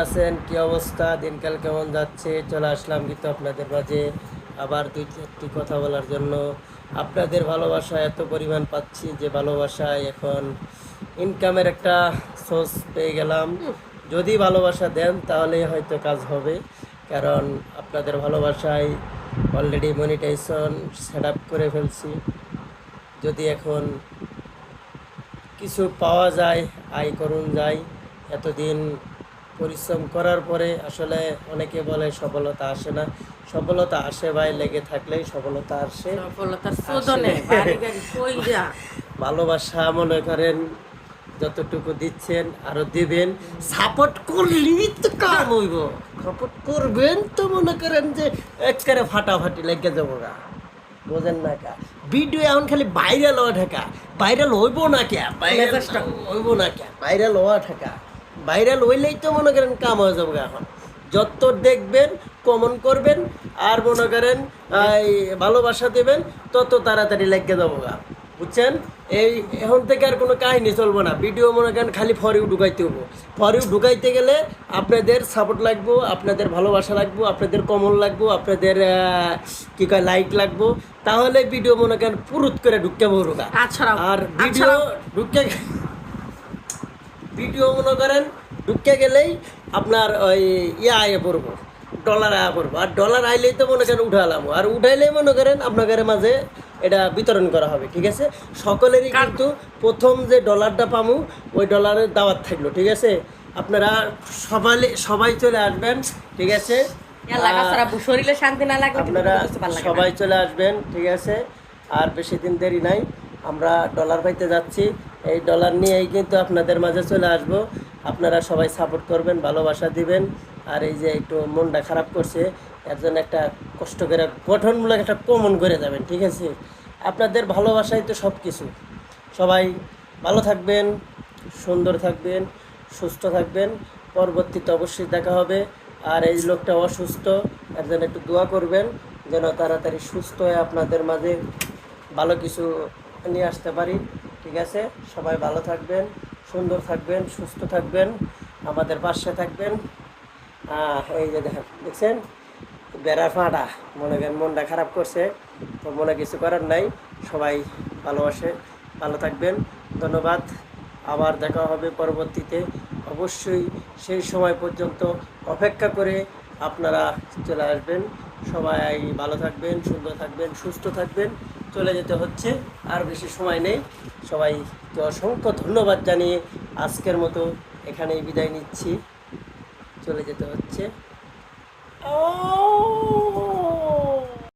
আছেন? কি অবস্থা? দিনকাল কেমন যাচ্ছে? চলে আসলাম কিন্তু আপনাদের মাঝে আবার দুই চারটি কথা বলার জন্য। আপনাদের ভালোবাসা এত পরিমাণ পাচ্ছি যে ভালোবাসায় এখন ইনকামের একটা সোর্স পেয়ে গেলাম। যদি ভালোবাসা দেন তাহলেই হয়তো কাজ হবে, কারণ আপনাদের ভালোবাসায় অলরেডি মনিটাইজেশন সেট আপ করে ফেলছি। যদি এখন কিছু পাওয়া যায়, আয় করুন যায়। এতদিন পরিশ্রম করার পরে আসলে অনেকে বলে সফলতা আসে না। সফলতা আসে ভাই, লেগে থাকলেই সফলতা আসে। সফলতার শোধনে বাড়ি গাড়ি কইরা ভালোবাসা মনে করেন যতটুকু দিচ্ছেন আরো দিবেন, সাপোর্ট করলেই তো কাম হইব। সাপোর্ট করবেন তো মনে করেন যে একেবারে ফাটাফাটি লেগে যাবো গা। বোঝেন না কা? ভিডিও এখন খালি ভাইরাল হওয়া ঠেকা। ভাইরাল হইব না কে? ভাইরাল মেজাজটা হইব না কে? ভাইরাল হওয়া ঠেকা। ভাইরাল হইলেই তো মনে করেন কাম হয়ে যাবো গা। এখন যত দেখবেন, কমন করবেন, আর মনে করেন এই ভালোবাসা দেবেন, তত তাড়াতাড়ি লেগে যাবো গা। বুঝছেন? এই এখন থেকে আর কোনো কাহিনী চলবো না। ভিডিও মনে করেন খালি ফর ইউ ঢুকাইতে হবো। ফর ইউ ঢুকাইতে গেলে আপনাদের সাপোর্ট লাগবো, আপনাদের ভালোবাসা লাগবো, আপনাদের কমন লাগবো, আপনাদের কী কয় লাইক লাগবো। তাহলে ভিডিও মনে করেন পুরুত করে ঢুকে পড়ুক। আর ভিডিও ঢুকে ভিডিও মনে করেন ঢুকে গেলেই আপনার ওই আয়ে পড়বো, ডলার আয়া পড়বো। আর ডলার আইলেই তো মনে করেন উঠালাম, আর উঠাইলেই মনে করেন আপনাদের মাঝে এটা বিতরণ করা হবে। ঠিক আছে? সকলেরই কিন্তু প্রথম যে ডলারটা পামু ওই ডলারের দাওয়াত থাকলো। ঠিক আছে? আপনারা সবাই চলে আসবেন। ঠিক আছে? শরীরে শান্তি না লাগলে আপনারা সবাই চলে আসবেন। ঠিক আছে? আর বেশি দিন দেরি নাই, আমরা ডলার পাইতে যাচ্ছি। এই ডলার নিয়েই কিন্তু আপনাদের মাঝে চলে আসব। আপনারা সবাই সাপোর্ট করবেন, ভালোবাসা দিবেন। আর এই যে একটু মনটা খারাপ করছে, এর জন্য একটা কষ্ট করে গঠনমূলক একটা কমন করে যাবেন। ঠিক আছে? আপনাদের ভালোবাসাই তো সব কিছু। সবাই ভালো থাকবেন, সুন্দর থাকবেন, সুস্থ থাকবেন। পরবর্তীতে অবশ্যই দেখা হবে। আর এই লোকটা অসুস্থ, এর জন্য একটু দোয়া করবেন যেন তাড়াতাড়ি সুস্থ হয়ে আপনাদের মাঝে ভালো কিছু নিয়ে আসতে পারি। ঠিক আছে? সবাই ভালো থাকবেন, সুন্দর থাকবেন, সুস্থ থাকবেন, আমাদের পাশে থাকবেন। এই যে দেখছেন বেড়া ফাঁটা, মনে করেন মনটা খারাপ করছে, তো মনে কিছু করার নাই। সবাই ভালোবাসে, ভালো থাকবেন। ধন্যবাদ। আবার দেখা হবে পরবর্তীতে। অবশ্যই সেই সময় পর্যন্ত অপেক্ষা করে আপনারা চলে আসবেন। সবাই ভালো থাকবেন, সুন্দর থাকবেন, সুস্থ থাকবেন। চলে যেতে হচ্ছে, আর বেশি সময় নেই। সবাইকে অসংখ্য ধন্যবাদ জানিয়ে আজকের মতো এখানেই বিদায় নিচ্ছি। চলে যেতে হচ্ছে।